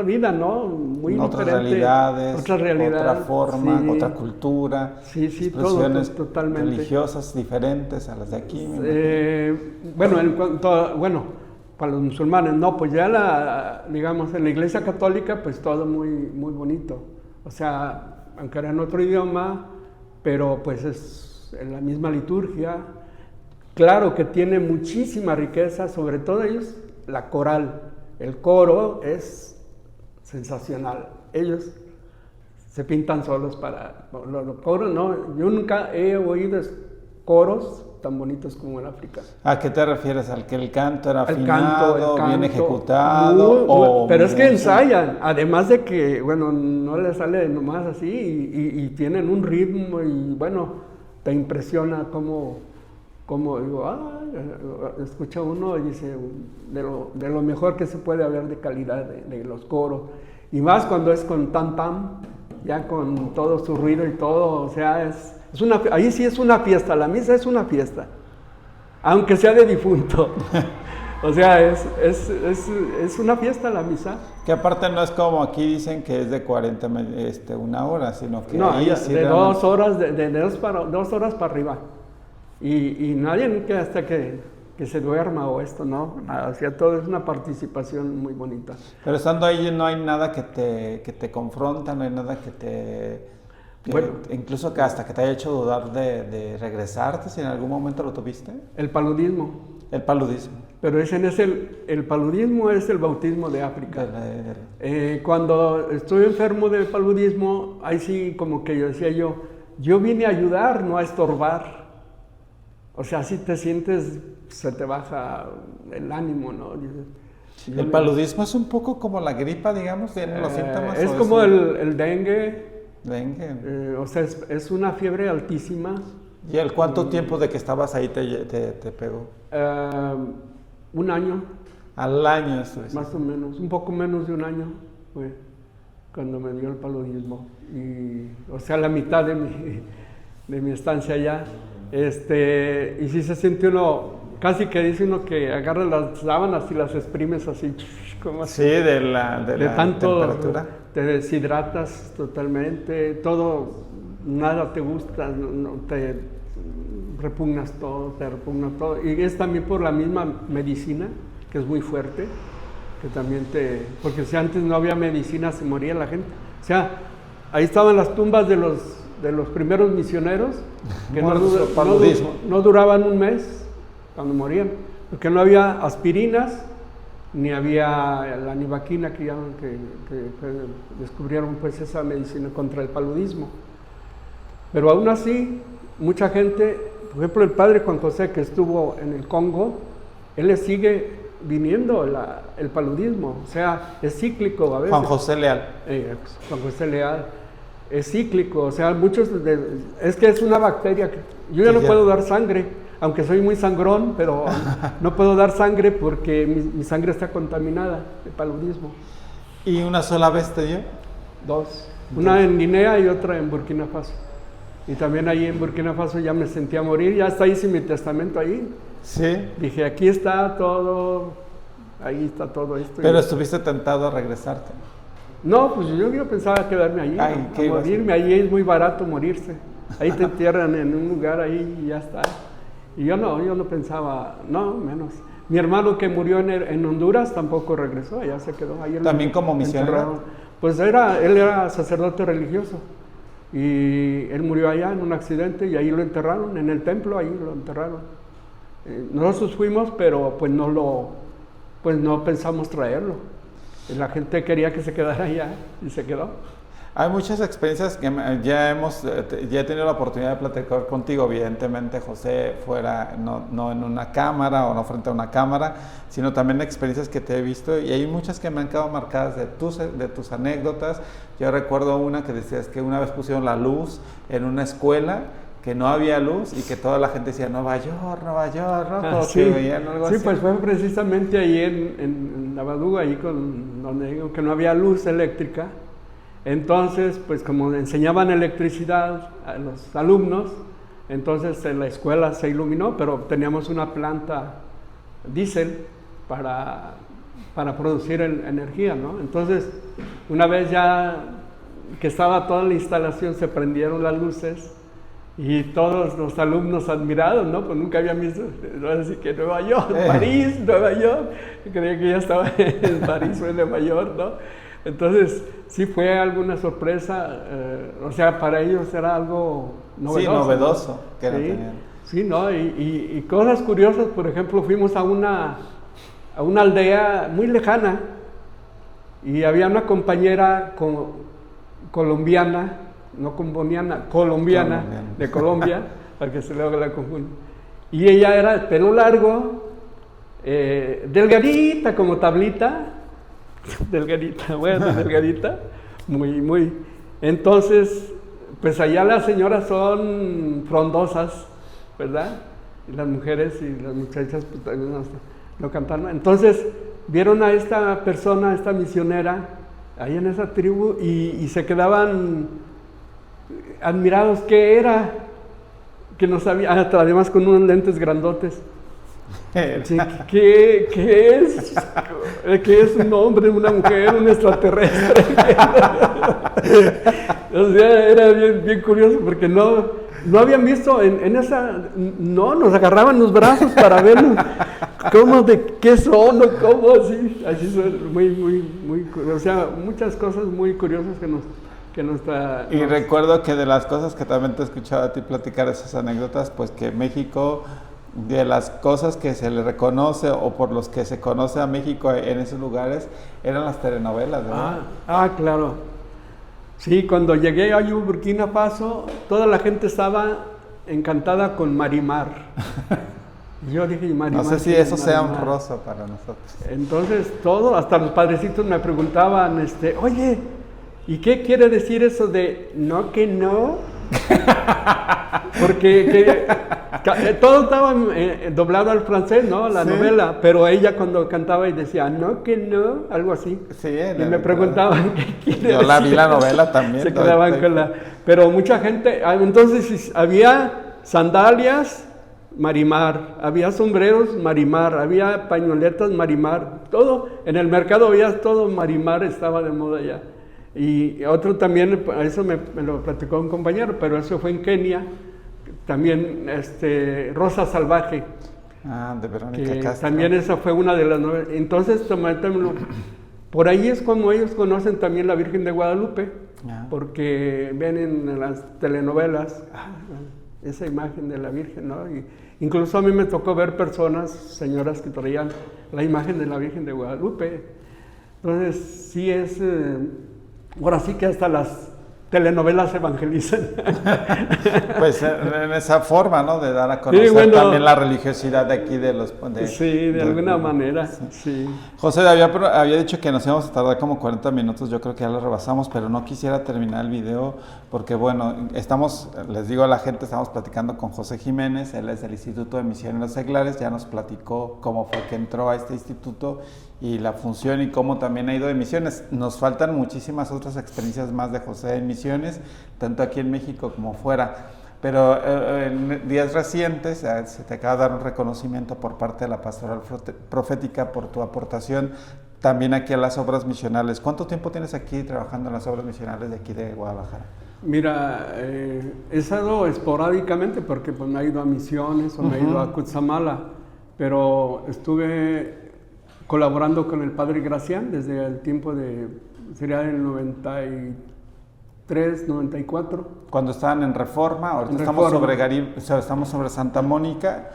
vida, ¿no? Muy diferente. Otra realidad, otra forma, sí. Otra cultura, expresiones todo, totalmente religiosas diferentes a las de aquí. Bueno, para los musulmanes, no, pues ya digamos, en la Iglesia Católica, pues todo muy, muy bonito. O sea, aunque era en otro idioma, pero pues es en la misma liturgia. Claro que tiene muchísima riqueza, sobre todo ellos, la coral. El coro es sensacional. Ellos se pintan solos para los coros, ¿no? Yo nunca he oído coros tan bonitos como en África. ¿A qué te refieres? ¿Al que el canto era El afinado, canto, bien ejecutado? pero es que bien- ensayan, además de que, bueno, no les sale nomás así y tienen un ritmo y, bueno, te impresiona cómo digo, escucha uno y dice, de lo mejor que se puede haber de calidad de los coros. Y más cuando es con tam, ya con todo su ruido y todo, o sea, ahí sí es una fiesta, la misa es una fiesta, aunque sea de difunto. O sea, es una fiesta la misa. Que aparte no es como aquí dicen que es de 40 una hora, sino que No, ahí sí de realmente- 2 horas, de 2 horas para arriba. Y nadie que hasta que se duerma o esto, no, nada, o sea, todo es una participación muy bonita. Pero estando ahí no hay nada que te confronta, no hay nada Bueno. incluso que hasta que te haya hecho dudar de regresarte, si en algún momento lo tuviste. El paludismo, El paludismo. pero el paludismo es el bautismo de África. Cuando estuve enfermo del paludismo, ahí sí como que yo decía yo vine a ayudar, no a estorbar. O sea, si te sientes, se te baja el ánimo, ¿no? El paludismo es un poco como la gripa, digamos, tienen los síntomas. Es ¿o como el dengue, dengue? o sea, es una fiebre altísima. ¿Y el cuánto tiempo de que estabas ahí te pegó? 1 año, Al año estuviste. más o menos, un poco menos de 1 año fue cuando me dio el paludismo. Y, o sea, la mitad de mi estancia allá. Y sí se siente uno, casi que dice uno que agarra las sábanas y las exprimes así, como así. Sí, de la tanto temperatura. te deshidratas totalmente, todo, nada te gusta, te repugnas todo, y es también por la misma medicina, que es muy fuerte, que también porque si antes no había medicina se moría la gente, o sea, ahí estaban las tumbas de los primeros misioneros, que no duraban un mes cuando morían, porque no había aspirinas, ni había la nivaquina que descubrieron pues esa medicina contra el paludismo. Pero aún así, mucha gente, por ejemplo el padre Juan José que estuvo en el Congo, él le sigue viniendo el paludismo, o sea, es cíclico a veces. Juan José Leal. Juan José Leal. Es cíclico, o sea, es que es una bacteria que yo ya no puedo dar sangre, aunque soy muy sangrón, pero no puedo dar sangre porque mi sangre está contaminada de paludismo. ¿Y una sola vez te dio? 2, una en Guinea y otra en Burkina Faso. Y también ahí en Burkina Faso ya me sentía morir, ya hasta hice mi testamento ahí. Sí. Dije, aquí está todo, ahí está todo esto. Pero estuviste tentado a regresarte. No, pues yo pensaba quedarme allí, a morirme, allí es muy barato morirse. Ahí te entierran en un lugar ahí y ya está. Y yo no pensaba, no, menos. Mi hermano que murió en Honduras tampoco regresó, allá se quedó. Ahí ¿También como misionero? Pues él era sacerdote religioso. Y él murió allá en un accidente y ahí lo enterraron, en el templo, ahí lo enterraron. Nosotros fuimos, pero pues no pensamos traerlo. La gente quería que se quedara allá y se quedó. Hay muchas experiencias que ya he tenido la oportunidad de platicar contigo, evidentemente, José, fuera, no en una cámara o no frente a una cámara, sino también experiencias que te he visto, y hay muchas que me han quedado marcadas de tus anécdotas. Yo recuerdo una que decías que una vez pusieron la luz en una escuela, que no había luz y que toda la gente decía Nueva York, ¿no? Sí, algo así. pues fue precisamente ahí en Navaduga, ahí donde digo que no había luz eléctrica. Entonces, pues como enseñaban electricidad a los alumnos, entonces en la escuela se iluminó, pero teníamos una planta diésel para producir energía, ¿no? Entonces, una vez ya que estaba toda la instalación, se prendieron las luces y todos los alumnos admirados, ¿no? Pues nunca habían visto, así que Nueva York, París, Nueva York, creía que ya estaba en París o en Nueva York, ¿no? Entonces, sí fue alguna sorpresa, o sea, para ellos era algo novedoso. Sí, novedoso, ¿no? que no tenían. Sí, ¿no? Y cosas curiosas, por ejemplo, fuimos a una aldea muy lejana y había una compañera colombiana, no comboniana, colombiana, de Colombia, para que se luego la confundan. Y ella era de pelo largo, delgadita como tablita, delgadita, muy. Entonces, pues allá las señoras son frondosas, ¿verdad? Y las mujeres y las muchachas pues, también lo cantaron. Entonces, vieron a esta persona, a esta misionera, ahí en esa tribu, y se quedaban admirados. ¿Qué era? Que no sabía, además con unos lentes grandotes. Sí, ¿qué es? ¿Qué es un hombre, una mujer, un extraterrestre? O sea, era bien curioso porque no habían visto en esa, no, nos agarraban los brazos para ver cómo, de qué son, o cómo, así son, muy, o sea, muchas cosas muy curiosas que nos está... Y recuerdo que de las cosas que también te he escuchado a ti platicar esas anécdotas, pues que México, de las cosas que se le reconoce o por los que se conoce a México en esos lugares, eran las telenovelas, ¿verdad? Claro. Sí, cuando llegué a Burkina Faso, toda la gente estaba encantada con Marimar. Yo dije, Marimar. No sé si eso sea honroso para nosotros. Entonces, hasta los padrecitos me preguntaban, oye, ¿y qué quiere decir eso de no que no? Porque todo estaba doblado al francés, ¿no? La novela, pero ella cuando cantaba y decía no que no, algo así. Sí, y me preguntaban qué quiere decir. Yo la vi la novela también. Se quedaban con pero mucha gente, entonces había sandalias, Marimar, había sombreros, Marimar, había pañoletas, Marimar, todo, en el mercado había todo, Marimar estaba de moda ya. Y otro también, eso me lo platicó un compañero, pero eso fue en Kenia, también Rosa Salvaje. De Verónica Castro. También esa fue una de las novelas. Entonces, por ahí es como ellos conocen también la Virgen de Guadalupe, porque ven en las telenovelas esa imagen de la Virgen, ¿no? Y incluso a mí me tocó ver personas, señoras que traían la imagen de la Virgen de Guadalupe. Entonces, sí es... ahora sí que hasta las telenovelas evangelizan. Pues en esa forma, ¿no? De dar a conocer también la religiosidad de aquí de los... de alguna manera, sí. José había dicho que nos íbamos a tardar como 40 minutos, yo creo que ya lo rebasamos, pero no quisiera terminar el video porque, bueno, les digo a la gente, estamos platicando con José Jiménez, él es del Instituto de Misioneros Seglares, ya nos platicó cómo fue que entró a este instituto y la función y cómo también ha ido de misiones. Nos faltan muchísimas otras experiencias más de José en misiones, tanto aquí en México como fuera. Pero en días recientes se te acaba de dar un reconocimiento por parte de la Pastoral Profética por tu aportación también aquí a las obras misionales. ¿Cuánto tiempo tienes aquí trabajando en las obras misionales de aquí de Guadalajara? Mira, he estado esporádicamente porque pues, me he ido a misiones o me he ido a Cutzamala, pero estuve colaborando con el Padre Gracián desde el tiempo sería del 93, 94. Cuando estaban en Reforma, ahorita estamos sobre Santa Mónica,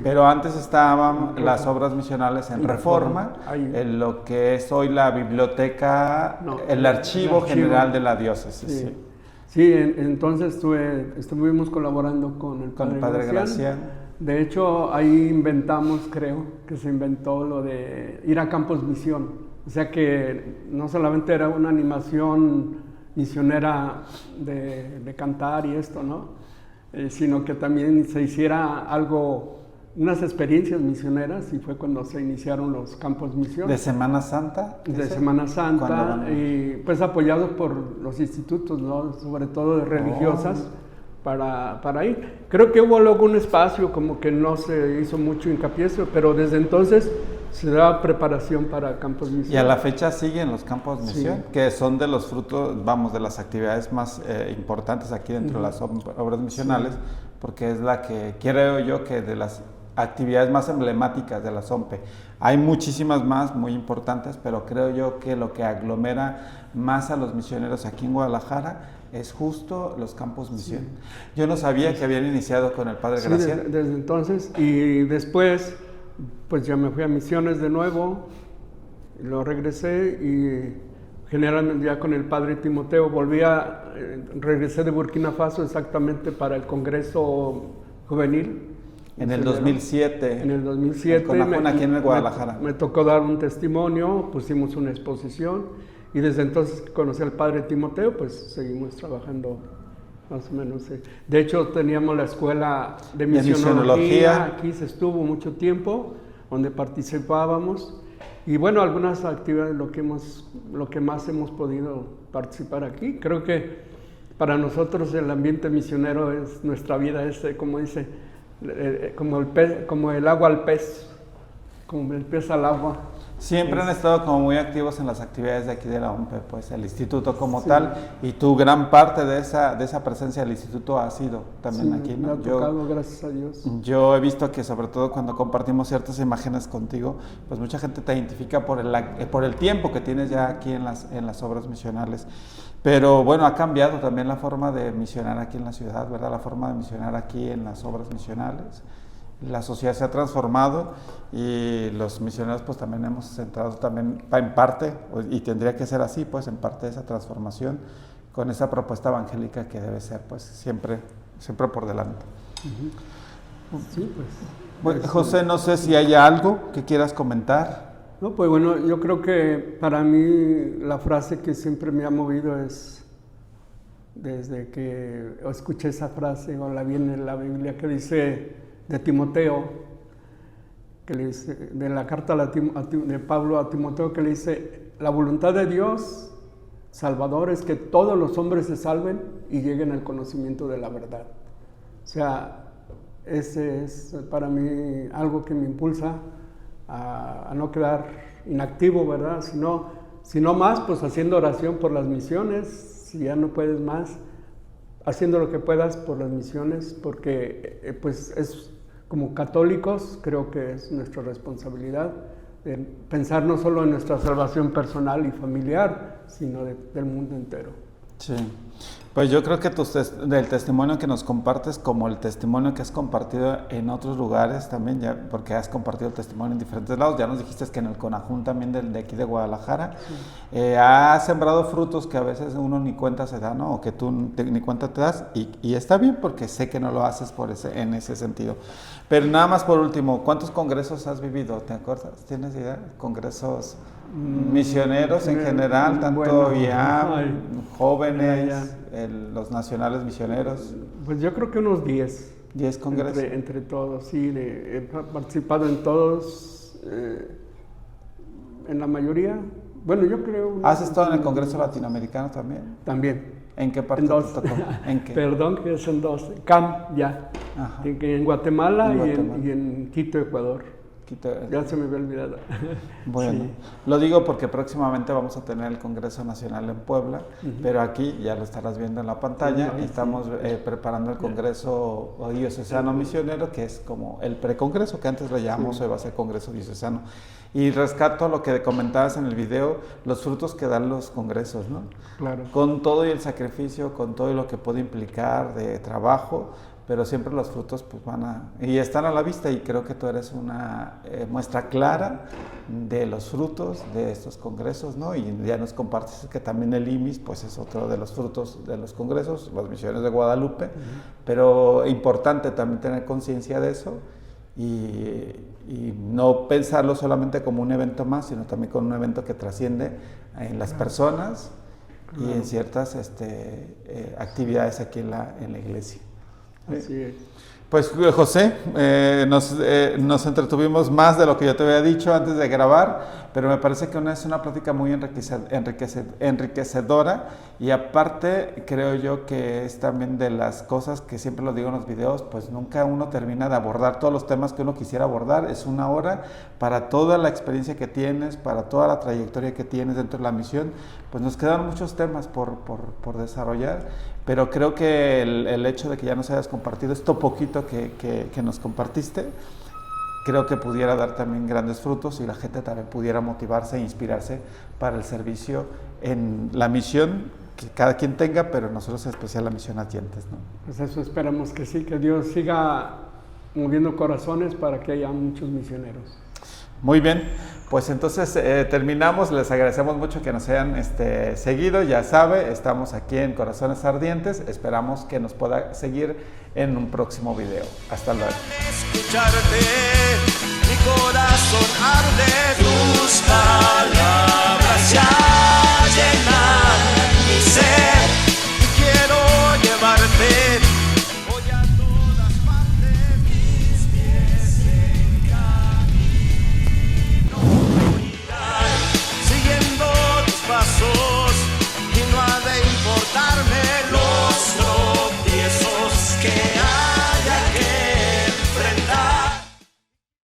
pero antes estaban las obras misionales en Reforma, en lo que es hoy la biblioteca, el Archivo General de la Diócesis. Sí, entonces estuvimos colaborando con el Padre Gracián. De hecho, ahí creo que se inventó lo de ir a Campos Misión. O sea que no solamente era una animación misionera de cantar y esto, ¿no? Sino que también se hiciera unas experiencias misioneras, y fue cuando se iniciaron los Campos Misión. ¿De Semana Santa? De Semana Santa, y pues apoyados por los institutos, ¿no? Sobre todo de religiosas. Para ir. Creo que hubo luego un espacio como que no se hizo mucho hincapié, pero desde entonces se da preparación para Campos Misión. Y a la fecha siguen los Campos Misión, que son de los frutos, de las actividades más importantes aquí dentro de las obras misionales, porque es la que, creo yo, que de las actividades más emblemáticas de la SOMPE. Hay muchísimas más muy importantes, pero creo yo que lo que aglomera más a los misioneros aquí en Guadalajara es justo los Campos Misión. Yo no sabía que habían iniciado con el Padre Gracián. Desde entonces, y después pues ya me fui a misiones de nuevo, lo regresé y generalmente ya con el Padre Timoteo regresé de Burkina Faso exactamente para el Congreso Juvenil. En el misionero. 2007. En el 2007. Con Conajuna, aquí en el Guadalajara. Me tocó dar un testimonio, pusimos una exposición y desde entonces que conocí al padre Timoteo, pues seguimos trabajando más o menos. De hecho, teníamos la escuela de misionología, aquí se estuvo mucho tiempo, donde participábamos. Y bueno, algunas actividades, lo que más hemos podido participar aquí. Creo que para nosotros el ambiente misionero es nuestra vida, es como dice, como el agua al pez, como el pez al agua. Siempre han estado como muy activos en las actividades de aquí de la OMPE, pues el instituto como Sí. tal, y tu gran parte de esa presencia del instituto ha sido también Sí, aquí, me ¿no? ha tocado, gracias a Dios. Yo he visto que sobre todo cuando compartimos ciertas imágenes contigo, pues mucha gente te identifica por el tiempo que tienes ya aquí en las obras misionales. Pero bueno, ha cambiado también la forma de misionar aquí en la ciudad, ¿verdad? La forma de misionar aquí en las obras misionales. La sociedad se ha transformado y los misioneros pues también hemos entrado también en parte, y tendría que ser así, pues en parte de esa transformación con esa propuesta evangélica que debe ser pues siempre por delante. Sí, pues. Bueno, José, no sé si hay algo que quieras comentar. No, pues bueno, yo creo que para mí la frase que siempre me ha movido es, desde que escuché esa frase o la vi en la Biblia, que dice de Timoteo, que le dice, de la carta de Pablo a Timoteo, que le dice: la voluntad de Dios Salvador es que todos los hombres se salven y lleguen al conocimiento de la verdad. O sea, ese es para mí algo que me impulsa a no quedar inactivo, ¿verdad? Sino más, pues haciendo oración por las misiones, si ya no puedes más, haciendo lo que puedas por las misiones, porque pues es como católicos, creo que es nuestra responsabilidad de pensar no solo en nuestra salvación personal y familiar, sino del mundo entero. Sí, pues yo creo que del testimonio que nos compartes, como el testimonio que has compartido en otros lugares también, ya, porque has compartido el testimonio en diferentes lados, ya nos dijiste que en el Conajún también de aquí de Guadalajara, sí. Has sembrado frutos que a veces uno ni cuenta se da, ¿no? O que tú ni cuenta te das, y está bien porque sé que no lo haces en ese sentido. Pero nada más por último, ¿cuántos congresos has vivido? ¿Te acuerdas? ¿Tienes idea? ¿Congresos misioneros en general, tanto bueno, jóvenes, los nacionales misioneros? Pues yo creo que unos 10. 10 congresos. Entre todos, sí. He participado en todos, en la mayoría. Bueno, yo creo... ¿Has estado en el Congreso Latinoamericano también? También. ¿En qué parte en dos. te tocó? ¿En qué? Perdón, que son 2. CAM, ya. Ajá. En Guatemala, y en Quito, Ecuador. Ya se me había olvidado. Bueno, sí. Lo digo porque próximamente vamos a tener el Congreso Nacional en Puebla, pero aquí ya lo estarás viendo en la pantalla, y estamos preparando el Congreso Diocesano Misionero, que es como el precongreso, que antes le llamamos, hoy va a ser Congreso Diocesano. Y rescato lo que comentabas en el video, los frutos que dan los congresos, ¿no? Claro. Con todo y el sacrificio, con todo y lo que puede implicar de trabajo, pero siempre los frutos pues y están a la vista, y creo que tú eres una muestra clara de los frutos de estos congresos, ¿no? Y ya nos compartes que también el IMIS pues es otro de los frutos de los congresos, las misiones de Guadalupe, pero importante también tener conciencia de eso y no pensarlo solamente como un evento más, sino también como un evento que trasciende en las personas y en ciertas actividades aquí en la iglesia. Así es. Pues José, nos entretuvimos más de lo que yo te había dicho antes de grabar, pero me parece que es una plática muy enriquecedora, y aparte creo yo que es también de las cosas que siempre lo digo en los videos, pues nunca uno termina de abordar todos los temas que uno quisiera abordar. Es una hora para toda la experiencia que tienes, para toda la trayectoria que tienes dentro de la misión. Pues nos quedan muchos temas por desarrollar, pero creo que el hecho de que ya nos hayas compartido esto poquito que nos compartiste, creo que pudiera dar también grandes frutos, y la gente también pudiera motivarse e inspirarse para el servicio en la misión que cada quien tenga, pero nosotros en especial la misión Atientes, ¿no? Pues eso esperamos que sí, que Dios siga moviendo corazones para que haya muchos misioneros. Muy bien, pues entonces terminamos. Les agradecemos mucho que nos hayan seguido. Ya sabe, estamos aquí en Corazones Ardientes. Esperamos que nos pueda seguir en un próximo video. Hasta luego. Escucharte